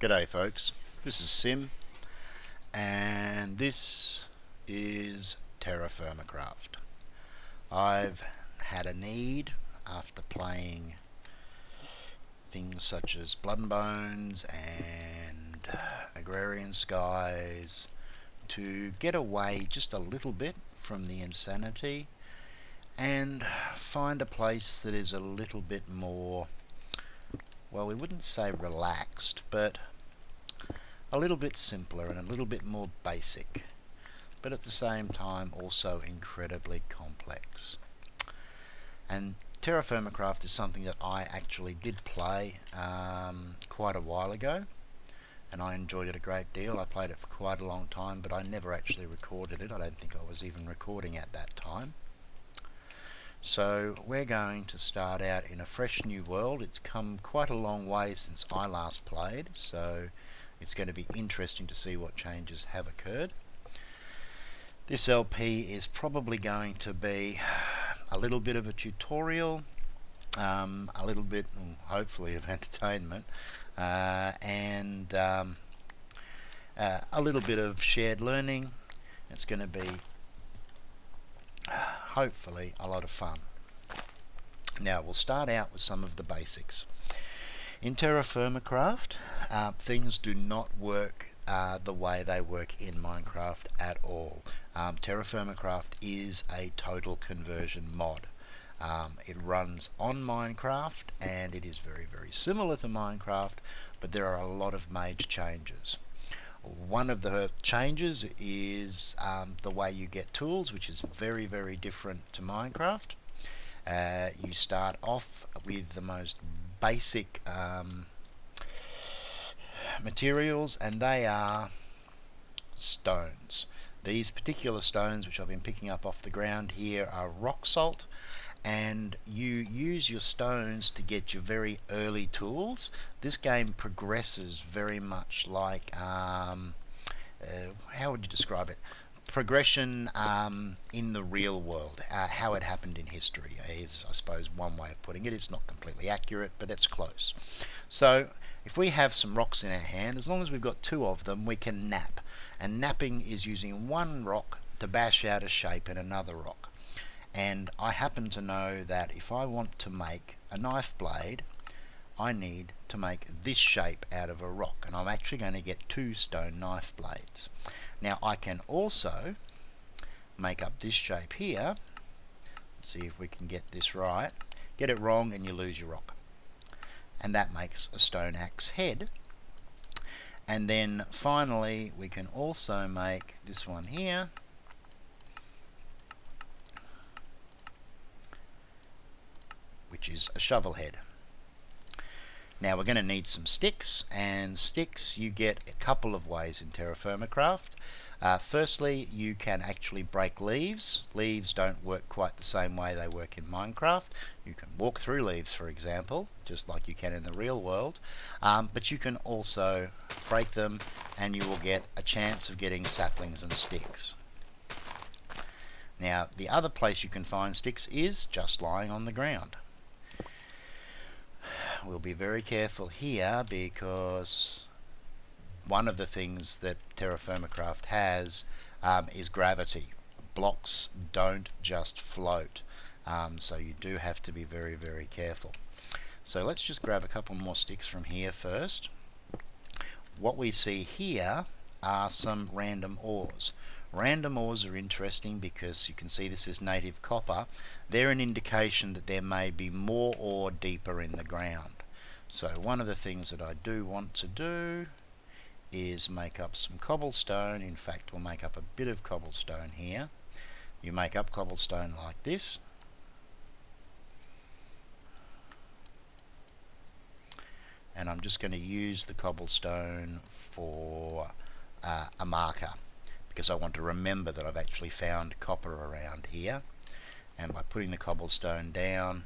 G'day folks, this is Sim and this is TerraFirmaCraft. I've had a need after playing things such as Blood and Bones and Agrarian Skies to get away just a little bit from the insanity and find a place that is a little bit more, well, we wouldn't say relaxed, but a little bit simpler and a little bit more basic, but at the same time also incredibly complex. And TerraFirmaCraft is something that I actually did play quite a while ago, and I enjoyed it a great deal. I played it for quite a long time, but I never actually recorded it. I don't think I was even recording at that time. So we're going to start out in a fresh new world. It's come quite a long way since I last played, so it's going to be interesting to see what changes have occurred. This LP is probably going to be a little bit of a tutorial, a little bit, hopefully, of entertainment, and a little bit of shared learning. It's going to be hopefully a lot of fun. Now we'll start out with some of the basics. In TerraFirmaCraft, things do not work the way they work in Minecraft at all. TerraFirmaCraft is a total conversion mod. It runs on Minecraft and it is very, very similar to Minecraft, but there are a lot of major changes. One of the changes is the way you get tools, which is very, very different to Minecraft. You start off with the most basic materials, and they are stones. These particular stones, which I've been picking up off the ground here, are rock salt, and you use your stones to get your very early tools. This game progresses very much like how would you describe it? Progression in the real world, how it happened in history is, I suppose, one way of putting it. It's not completely accurate, but it's close. So if we have some rocks in our hand, as long as we've got two of them, we can nap. And napping is using one rock to bash out a shape in another rock. And I happen to know that if I want to make a knife blade, I need to make this shape out of a rock, and I'm actually going to get two stone knife blades. Now I can also make up this shape here. Let's see if we can get this right. Get it wrong and you lose your rock. And that makes a stone axe head. And then finally we can also make this one here, which is a shovel head. Now we're going to need some sticks, and sticks you get a couple of ways in TerraFirmaCraft. Firstly, you can actually break leaves. Leaves don't work quite the same way they work in Minecraft. You can walk through leaves, for example, just like you can in the real world, but you can also break them and you will get a chance of getting saplings and sticks. Now the other place you can find sticks is just lying on the ground. We'll be very careful here because one of the things that TerraFirmaCraft has is gravity. Blocks don't just float, so you do have to be very, very careful. So let's just grab a couple more sticks from here first. What we see here are some random ores. Random ores are interesting because you can see this is native copper. They're an indication that there may be more ore deeper in the ground. So one of the things that I do want to do is make up some cobblestone. In fact, we'll make up a bit of cobblestone here. You make up cobblestone like this. And I'm just going to use the cobblestone for a marker, because I want to remember that I've actually found copper around here. And by putting the cobblestone down,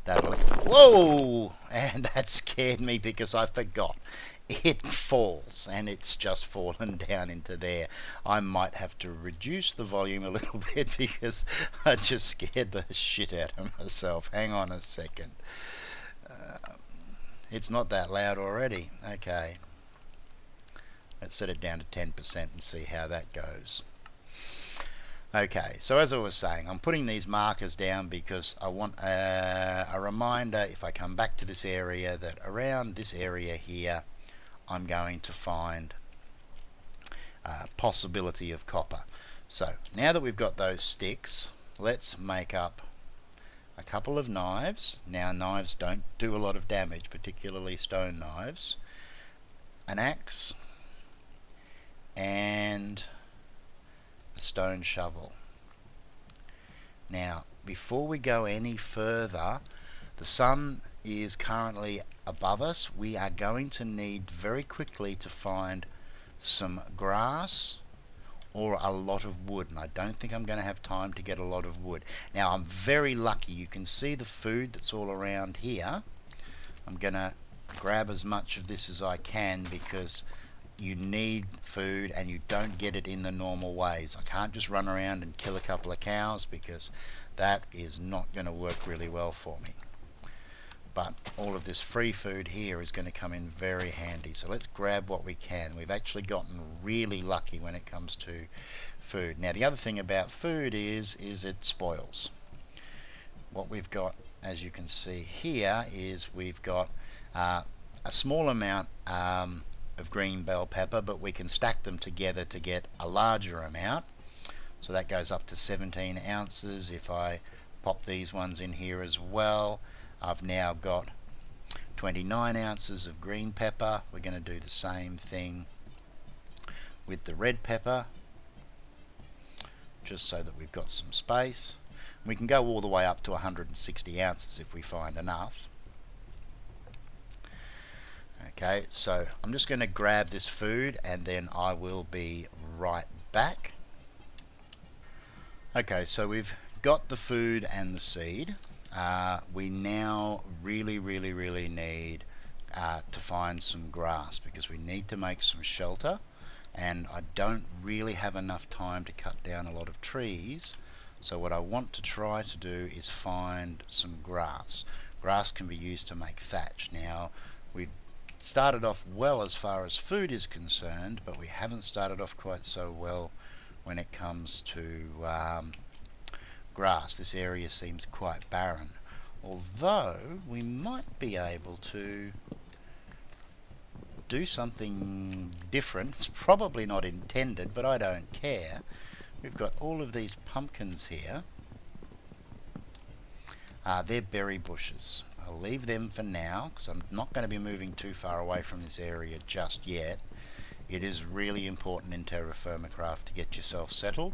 that'll... Whoa! And that scared me because I forgot. It falls, and it's just fallen down into there. I might have to reduce the volume a little bit because I just scared the shit out of myself. Hang on a second. It's not that loud already. Okay. Let's set it down to 10% and see how that goes. Okay, so as I was saying, I'm putting these markers down because I want a reminder if I come back to this area that around this area here I'm going to find a possibility of copper. So now that we've got those sticks, let's make up a couple of knives. Now knives don't do a lot of damage, particularly stone knives. An axe and a stone shovel. Now before we go any further, the sun is currently above us. We are going to need very quickly to find some grass or a lot of wood, and I don't think I'm going to have time to get a lot of wood. Now I'm very lucky. You can see the food that's all around here. I'm going to grab as much of this as I can because you need food and you don't get it in the normal ways. I can't just run around and kill a couple of cows because that is not going to work really well for me. But all of this free food here is going to come in very handy. So let's grab what we can. We've actually gotten really lucky when it comes to food. Now the other thing about food is it spoils. What we've got, as you can see here, is we've got a small amount of green bell pepper, but we can stack them together to get a larger amount. So that goes up to 17 ounces. If I pop these ones in here as well, I've now got 29 ounces of green pepper. We're going to do the same thing with the red pepper, just so that we've got some space. We can go all the way up to 160 ounces if we find enough. Okay, so I'm just going to grab this food and then I will be right back. Okay, so we've got the food and the seed. We now really need to find some grass because we need to make some shelter, and I don't really have enough time to cut down a lot of trees. So what I want to try to do is find some grass. Grass can be used to make thatch. Now we've started off well as far as food is concerned, but we haven't started off quite so well when it comes to grass. This area seems quite barren, although we might be able to do something different. It's probably not intended, but I don't care. We've got all of these pumpkins here. They're berry bushes. I'll leave them for now because I'm not going to be moving too far away from this area just yet. It is really important in TerraFirmaCraft to get yourself settled.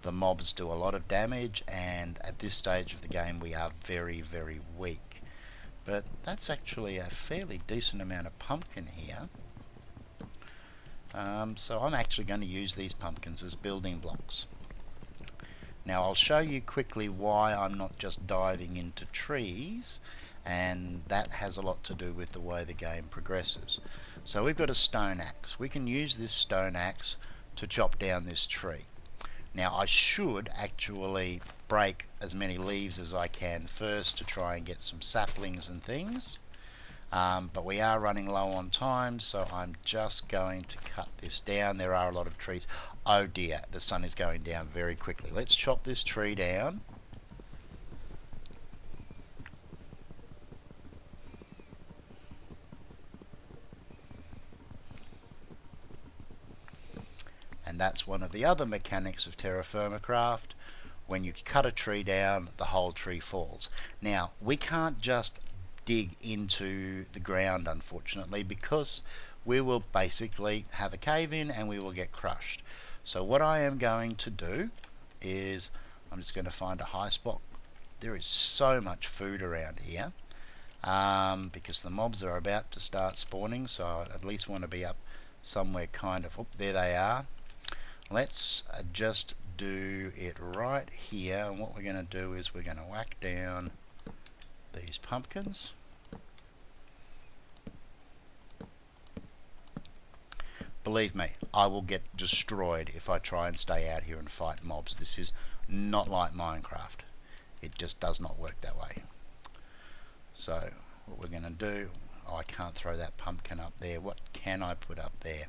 The mobs do a lot of damage, and at this stage of the game we are very weak. But that's actually a fairly decent amount of pumpkin here. So I'm actually going to use these pumpkins as building blocks. Now I'll show you quickly why I'm not just diving into trees, and that has a lot to do with the way the game progresses. So we've got a stone axe. We can use this stone axe to chop down this tree. Now I should actually break as many leaves as I can first to try and get some saplings and things, but we are running low on time, so I'm just going to cut this down. There are a lot of trees. Oh dear, the sun is going down very quickly. Let's chop this tree down. And that's one of the other mechanics of TerraFirmaCraft. When you cut a tree down, the whole tree falls. Now, we can't just dig into the ground, unfortunately, because we will basically have a cave-in and we will get crushed. So what I am going to do is I'm just going to find a high spot. There is so much food around here because the mobs are about to start spawning, so I at least want to be up somewhere kind of, oh, there they are. Let's just do it right here, and what we're going to do is we're going to whack down these pumpkins. Believe me, I will get destroyed if I try and stay out here and fight mobs. This is not like Minecraft. It just does not work that way. So what we're going to do, Oh, I can't throw that pumpkin up there. What can I put up there?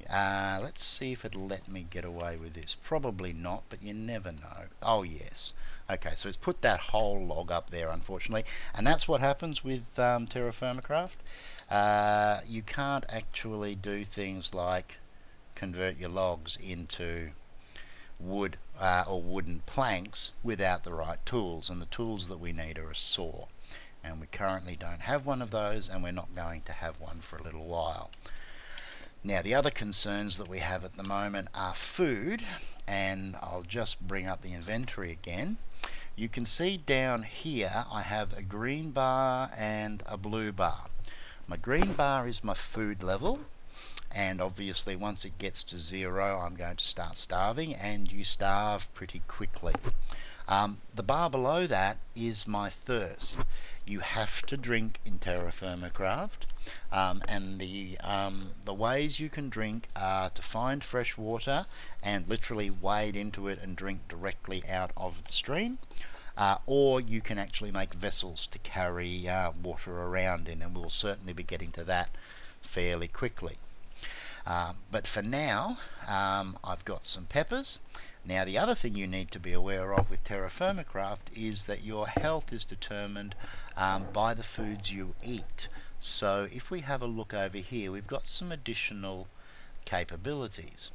Let's see if it'll let me get away with this. Probably not, but you never know. Oh yes. Okay, so it's put that whole log up there, unfortunately, and that's what happens with TerraFirmaCraft. You can't actually do things like convert your logs into wood or wooden planks without the right tools, and the tools that we need are a saw, and we currently don't have one of those, and we're not going to have one for a little while. Now the other concerns that we have at the moment are food, and I'll just bring up the inventory again. You can see down here I have a green bar and a blue bar. My green bar is my food level, and obviously once it gets to 0 I'm going to start starving, and you starve pretty quickly. The bar below that is my thirst. You have to drink in TerraFirmaCraft, and the ways you can drink are to find fresh water and literally wade into it and drink directly out of the stream, or you can actually make vessels to carry water around in, and we'll certainly be getting to that fairly quickly. But for now, I've got some peppers. Now the other thing you need to be aware of with TerraFirmaCraft is that your health is determined by the foods you eat. So if we have a look over here, we've got some additional capabilities.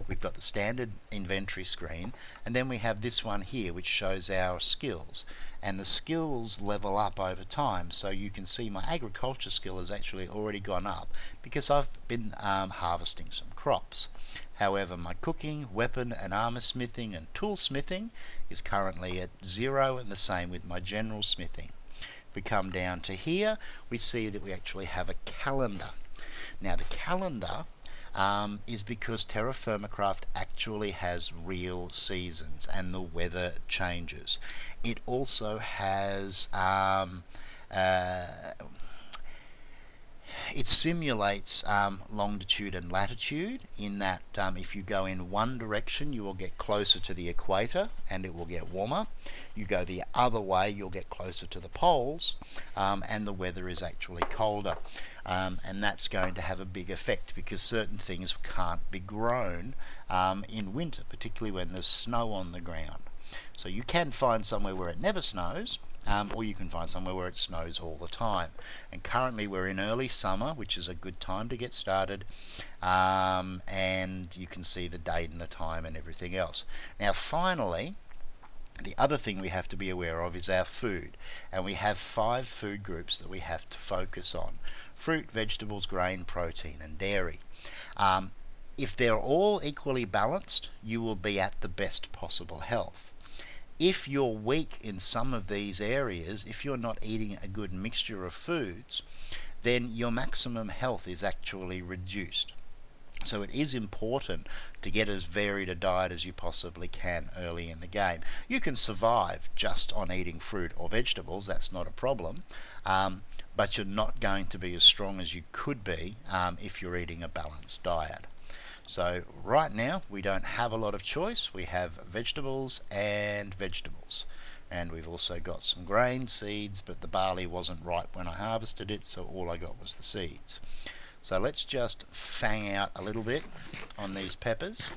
We've got the standard inventory screen, and then we have this one here which shows our skills, and the skills level up over time. So you can see my agriculture skill has actually already gone up because I've been harvesting some crops. However, my cooking, weapon and armor smithing and tool smithing is currently at 0, and the same with my general smithing. If we come down to here, we see that we actually have a calendar. Now the calendar is because TerraFirmaCraft actually has real seasons and the weather changes. It also has it simulates longitude and latitude, in that if you go in one direction you will get closer to the equator and it will get warmer. You go the other way, you'll get closer to the poles, and the weather is actually colder. And that's going to have a big effect because certain things can't be grown in winter, particularly when there's snow on the ground. So you can find somewhere where it never snows, or you can find somewhere where it snows all the time. And currently we're in early summer, which is a good time to get started, and you can see the date and the time and everything else. Now finally, the other thing we have to be aware of is our food, and we have 5 food groups that we have to focus on: fruit, vegetables, grain, protein and dairy. If they're all equally balanced, you will be at the best possible health. If you're weak in some of these areas, if you're not eating a good mixture of foods, then your maximum health is actually reduced. So it is important to get as varied a diet as you possibly can early in the game. You can survive just on eating fruit or vegetables, that's not a problem, but you're not going to be as strong as you could be if you're eating a balanced diet. So right now we don't have a lot of choice. We have vegetables and vegetables, and we've also got some grain, seeds, but the barley wasn't ripe when I harvested it, so all I got was the seeds. So let's just fang out a little bit on these peppers,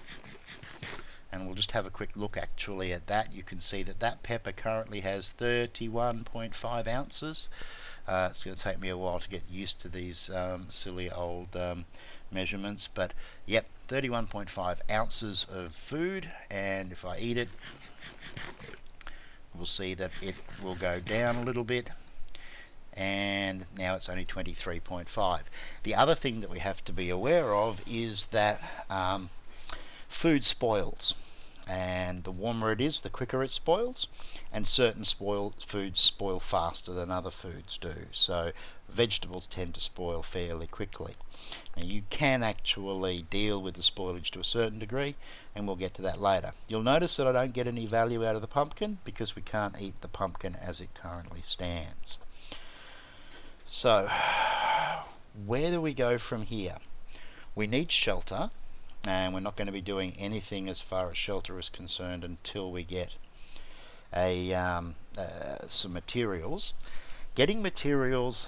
and we'll just have a quick look actually at that. You can see that that pepper currently has 31.5 ounces. It's going to take me a while to get used to these silly old measurements, but yep, 31.5 ounces of food, and if I eat it, we'll see that it will go down a little bit, and now it's only 23.5. The other thing that we have to be aware of is that food spoils, and the warmer it is, the quicker it spoils, and certain foods spoil faster than other foods do. So vegetables tend to spoil fairly quickly. Now you can actually deal with the spoilage to a certain degree, and we'll get to that later. You'll notice that I don't get any value out of the pumpkin because we can't eat the pumpkin as it currently stands. So where do we go from here? We need shelter, and we're not going to be doing anything as far as shelter is concerned until we get some materials. Getting materials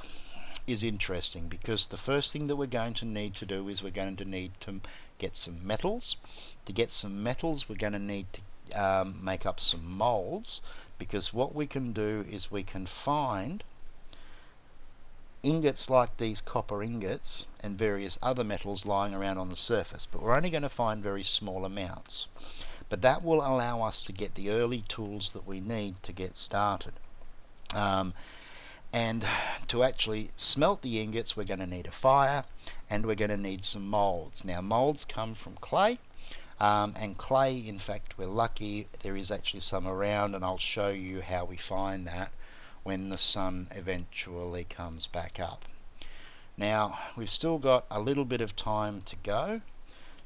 is interesting, because the first thing that we're going to need to do is we're going to need to get some metals. To get some metals, we're going to need to make up some molds, because what we can do is we can find ingots like these copper ingots and various other metals lying around on the surface, but we're only going to find very small amounts. But that will allow us to get the early tools that we need to get started. And to actually smelt the ingots, we're going to need a fire, and we're going to need some molds. Now, molds come from clay, and clay, in fact, we're lucky there is actually some around, and I'll show you how we find that when the sun eventually comes back up. Now, we've still got a little bit of time to go.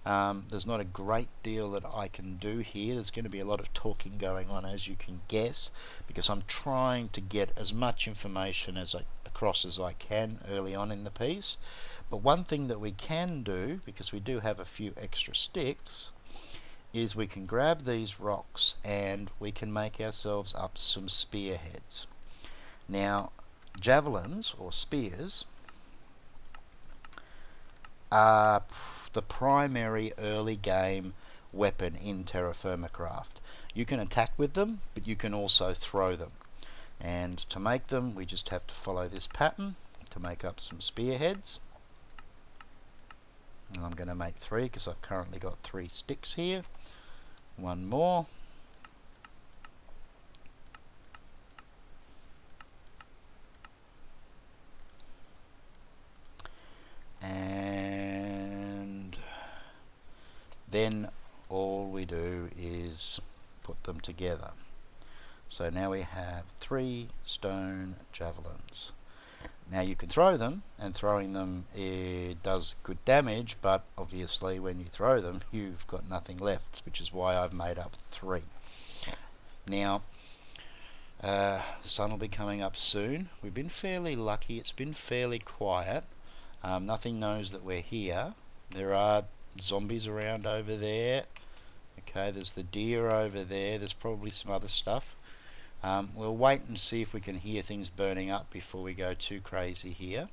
There's not a great deal that I can do here. There's going to be a lot of talking going on, as you can guess, because I'm trying to get as much information across as I can early on in the piece. But one thing that we can do, because we do have a few extra sticks, is we can grab these rocks and we can make ourselves up some spearheads. Now, javelins or spears are the primary early game weapon in TerraFirmaCraft. You can attack with them, but you can also throw them. And to make them, we just have to follow this pattern to make up some spearheads. And I'm going to make 3 because I've currently got 3 sticks here. One more. And then all we do is put them together. So now we have 3 stone javelins. Now you can throw them, and throwing them does good damage, but obviously when you throw them you've got nothing left, which is why I've made up 3. Now the sun will be coming up soon. We've been fairly lucky, it's been fairly quiet. Nothing knows that we're here. There are zombies around over there. Okay, there's the deer over there. There's probably some other stuff. We'll wait and see if we can hear things burning up before we go too crazy here.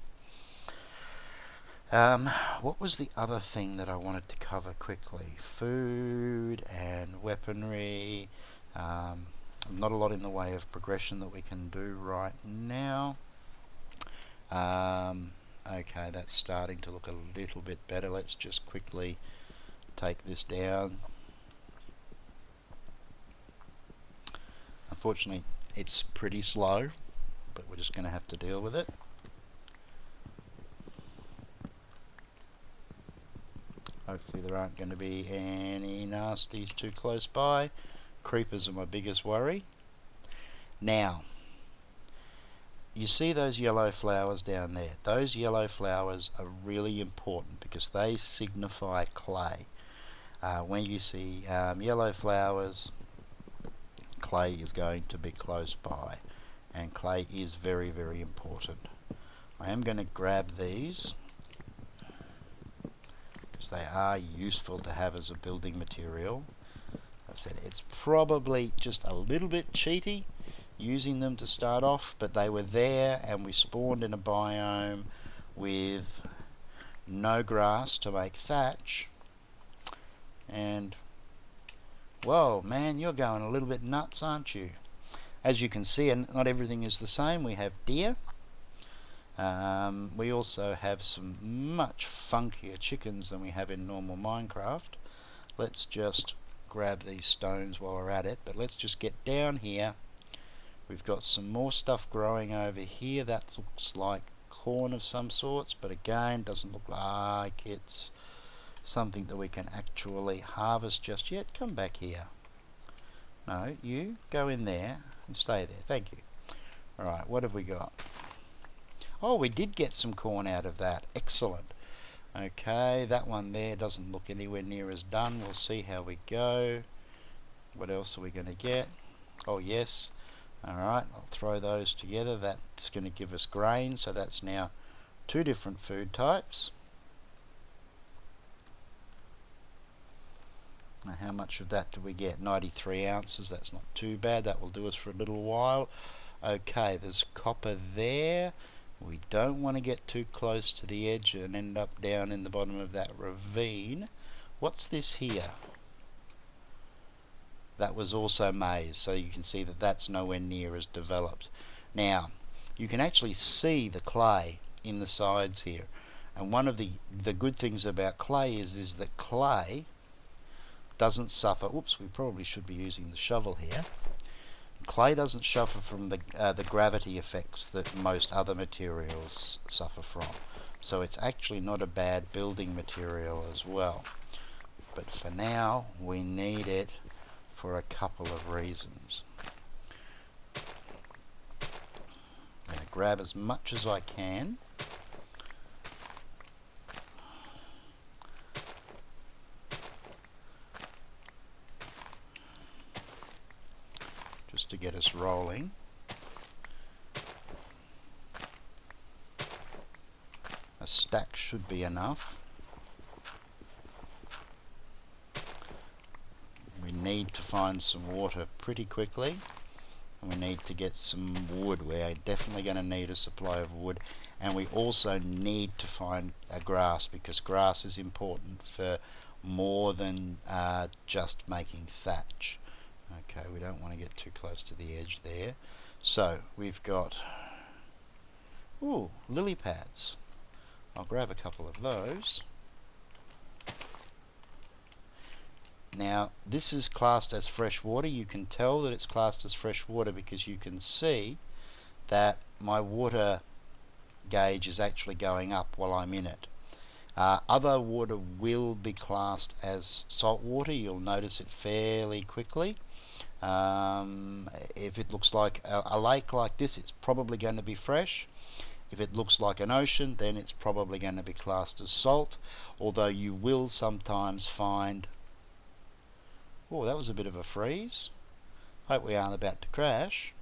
What was the other thing that I wanted to cover quickly? Food and weaponry. Not a lot in the way of progression that we can do right now. Okay, that's starting to look a little bit better. Let's just quickly take this down. Unfortunately, it's pretty slow, but we're just going to have to deal with it. Hopefully there aren't going to be any nasties too close by. Creepers are my biggest worry. Now, you see those yellow flowers down there? Those yellow flowers are really important because they signify clay. When you see yellow flowers, clay is going to be close by, and clay is very, very important. I am going to grab these because they are useful to have as a building material. I said it's probably just a little bit cheaty using them to start off, but they were there and we spawned in a biome with no grass to make thatch, and whoa man, you're going a little bit nuts, aren't you? As you can see, and not everything is the same. We have deer. We also have some much funkier chickens than we have in normal Minecraft. Let's just grab these stones while we're at it, but let's just get down here. We've got some more stuff growing over here. That looks like corn of some sorts, but again doesn't look like it's something that we can actually harvest just yet. Come back here. No, you go in there and stay there. Thank you. Alright, what have we got? Oh, we did get some corn out of that. Excellent. Okay, that one there doesn't look anywhere near as done. We'll see how we go. What else are we going to get? Oh yes. Alright, I'll throw those together. That's going to give us grain, so that's now 2 different food types. Now how much of that do we get? 93 ounces, that's not too bad. That will do us for a little while. Okay, there's copper there. We don't want to get too close to the edge and end up down in the bottom of that ravine. What's this here? That was also maize, so you can see that that's nowhere near as developed. Now, you can actually see the clay in the sides here. And one of the good things about clay is that clay doesn't suffer. Oops, we probably should be using the shovel here. Clay doesn't suffer from the gravity effects that most other materials suffer from. So it's actually not a bad building material as well. But for now, we need it for a couple of reasons. I'm going to grab as much as I can. Just to get us rolling. A stack should be enough. We need to find some water pretty quickly, and we need to get some wood. We're definitely going to need a supply of wood, and we also need to find a grass, because grass is important for more than just making thatch. Okay, we don't want to get too close to the edge there. So we've got lily pads. I'll grab a couple of those. Now, this is classed as fresh water. You can tell that it's classed as fresh water because you can see that my water gauge is actually going up while I'm in it. Other water will be classed as salt water. You'll notice it fairly quickly. If it looks like a lake like this, it's probably going to be fresh. If it looks like an ocean, then it's probably going to be classed as salt, although you will sometimes find... Oh, that was a bit of a freeze. Hope we aren't about to crash.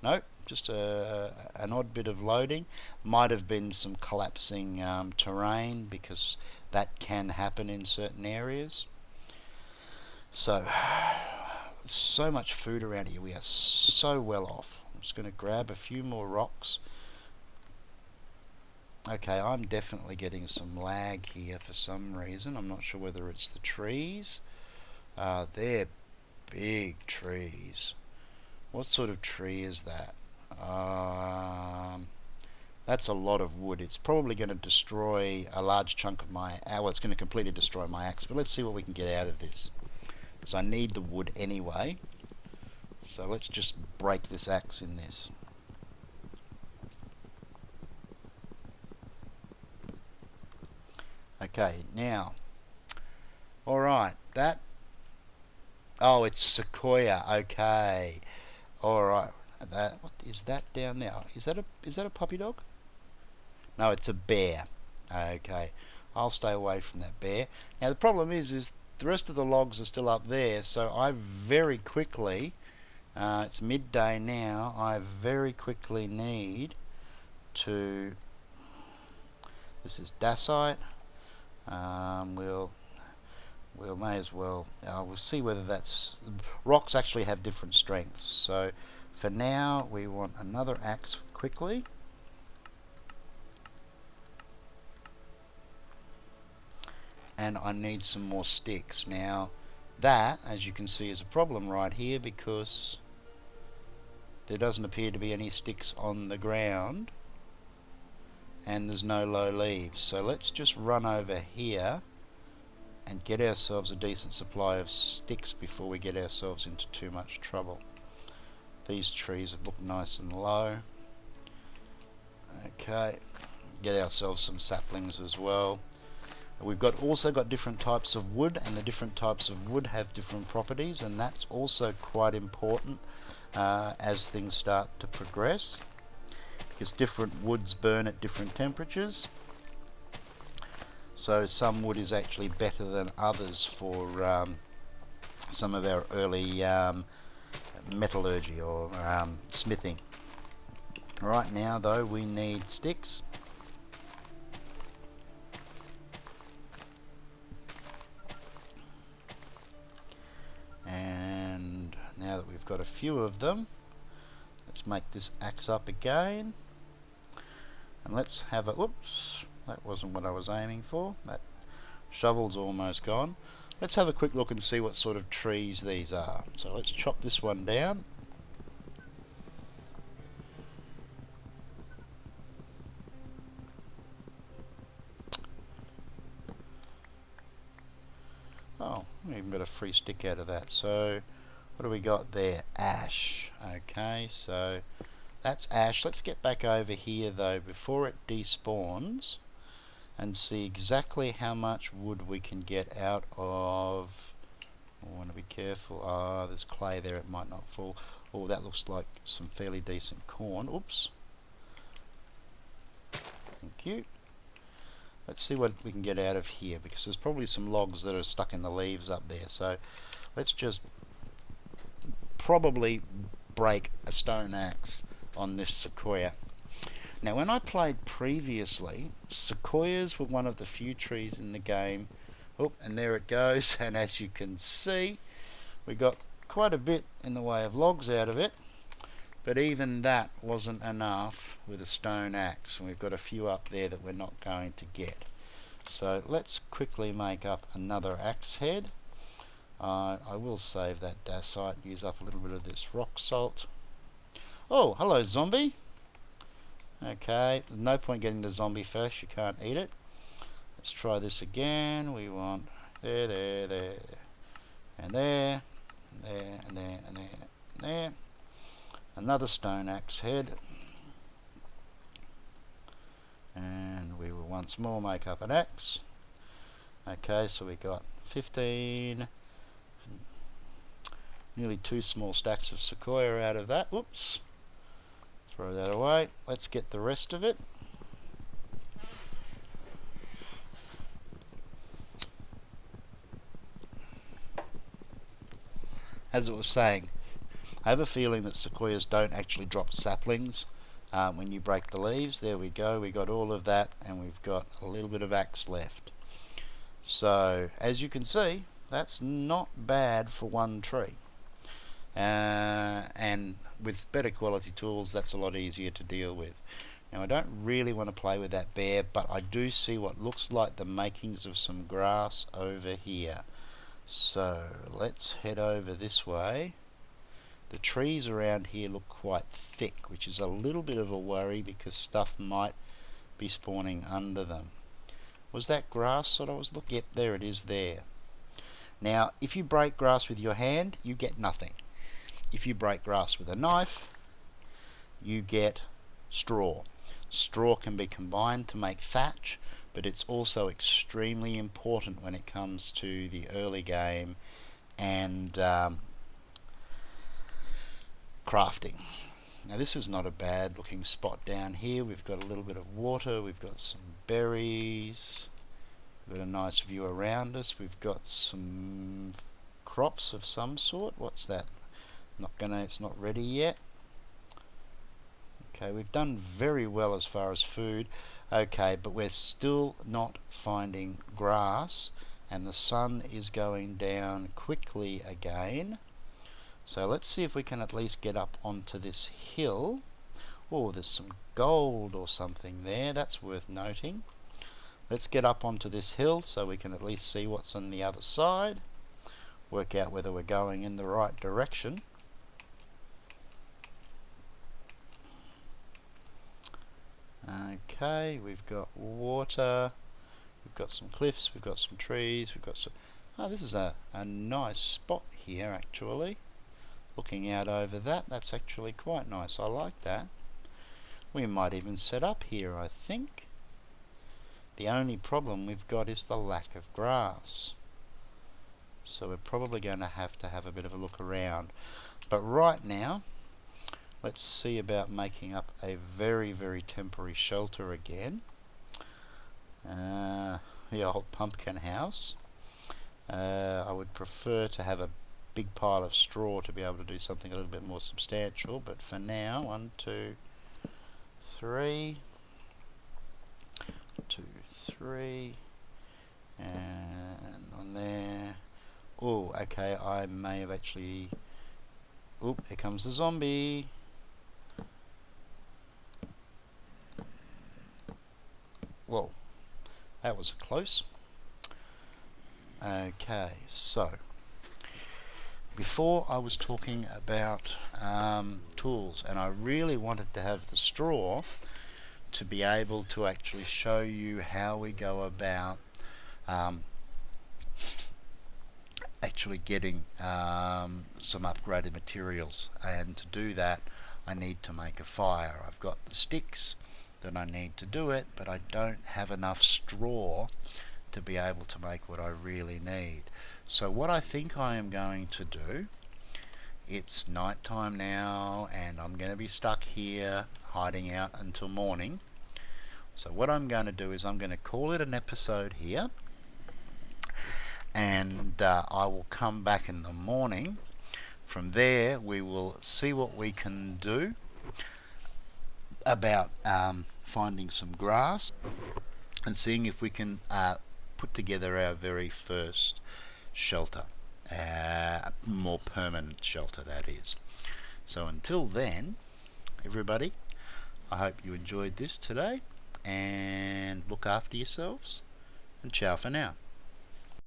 Nope, just an odd bit of loading. Might have been some collapsing terrain, because that can happen in certain areas. So much food around here. We are so well off. I'm just going to grab a few more rocks. Okay, I'm definitely getting some lag here for some reason. I'm not sure whether it's the trees. They're big trees. What sort of tree is that? That's a lot of wood. It's probably going to destroy a large chunk of my... well, it's going to completely destroy my axe, but let's see what we can get out of this. So I need the wood anyway. So let's just break this axe in this. Okay, now... Alright, that... Oh, it's sequoia. Okay. Alright. What is that down there? Is that a puppy dog? No, it's a bear. Okay. I'll stay away from that bear. Now the problem is the rest of the logs are still up there, so I very quickly, it's midday now, I very quickly need to... This is dacite. We'll may as well, we'll see whether that's... Rocks actually have different strengths, so for now we want another axe quickly. And I need some more sticks. Now that, as you can see, is a problem right here, because there doesn't appear to be any sticks on the ground and there's no low leaves. So let's just run over here and get ourselves a decent supply of sticks before we get ourselves into too much trouble. These trees look nice and low. Okay, get ourselves some saplings as well. We've also got different types of wood, and the different types of wood have different properties, and that's also quite important as things start to progress, because different woods burn at different temperatures. So some wood is actually better than others for some of our early metallurgy or smithing. Right now though, we need sticks. And now that we've got a few of them, let's make this axe up again. And let's have a, whoops, that wasn't what I was aiming for. That shovel's almost gone. Let's have a quick look and see what sort of trees these are. So let's chop this one down. Oh, we even got a free stick out of that. So what do we got there? Ash. Okay, so that's ash. Let's get back over here though before it despawns and see exactly how much wood we can get out of. I want to be careful. Ah, there's clay there, it might not fall. Oh, that looks like some fairly decent corn. Oops. Thank you. Let's see what we can get out of here, because there's probably some logs that are stuck in the leaves up there. So let's just probably break a stone axe on this sequoia. Now, when I played previously, sequoias were one of the few trees in the game. Oh, and there it goes. And as you can see, we got quite a bit in the way of logs out of it. But even that wasn't enough with a stone axe. And we've got a few up there that we're not going to get. So let's quickly make up another axe head. I will save that dacite, use up a little bit of this rock salt. Oh, hello zombie. Okay, no point getting the zombie first, you can't eat it. Let's try this again. We want there, there, there, and there, and there, and there, and there, and there. Another stone axe head. And we will once more make up an axe. Okay, so we got 15, nearly 2 small stacks of sequoia out of that. Whoops. Throw that away. Let's get the rest of it. As it was saying, I have a feeling that sequoias don't actually drop saplings when you break the leaves. There we go, we got all of that, and we've got a little bit of axe left. So as you can see, that's not bad for one tree. And with better quality tools, that's a lot easier to deal with. Now, I don't really want to play with that bear, but I do see what looks like the makings of some grass over here. So let's head over this way. The trees around here look quite thick, which is a little bit of a worry because stuff might be spawning under them. Was that grass that I was looking at? Yep, there it is there. Now, if you break grass with your hand, you get nothing. If you break grass with a knife, you get straw. Straw can be combined to make thatch, but it's also extremely important when it comes to the early game and crafting. Now, this is not a bad looking spot down here. We've got a little bit of water, we've got some berries, we've got a nice view around us, we've got some crops of some sort. What's that? It's not ready yet. Okay, we've done very well as far as food. Okay, but we're still not finding grass, and the sun is going down quickly again. So let's see if we can at least get up onto this hill. Oh, there's some gold or something there. That's worth noting. Let's get up onto this hill so we can at least see what's on the other side. Work out whether we're going in the right direction. Okay, we've got water, we've got some cliffs, we've got some trees, we've got some... Oh, this is a nice spot here actually. Looking out over that, that's actually quite nice. I like that. We might even set up here, I think. The only problem we've got is the lack of grass. So we're probably going to have a bit of a look around. But right now, let's see about making up a very, very temporary shelter again. The old pumpkin house. I would prefer to have a big pile of straw to be able to do something a little bit more substantial, but for now, 1, 2, 3, 2, 3, and on there. Oh, okay, I may have actually... Oop, here comes the zombie. Well, that was close. Okay, so before I was talking about tools, and I really wanted to have the straw to be able to actually show you how we go about actually getting some upgraded materials. And to do that, I need to make a fire. I've got the sticks that I need to do it, but I don't have enough straw to be able to make what I really need. So what I think I am going to do, it's night time now and I'm going to be stuck here hiding out until morning. So what I'm going to do is I'm going to call it an episode here, and I will come back in the morning. From there we will see what we can do about finding some grass and seeing if we can put together our very first shelter, more permanent shelter that is. So until then, everybody, I hope you enjoyed this today, and look after yourselves, and ciao for now.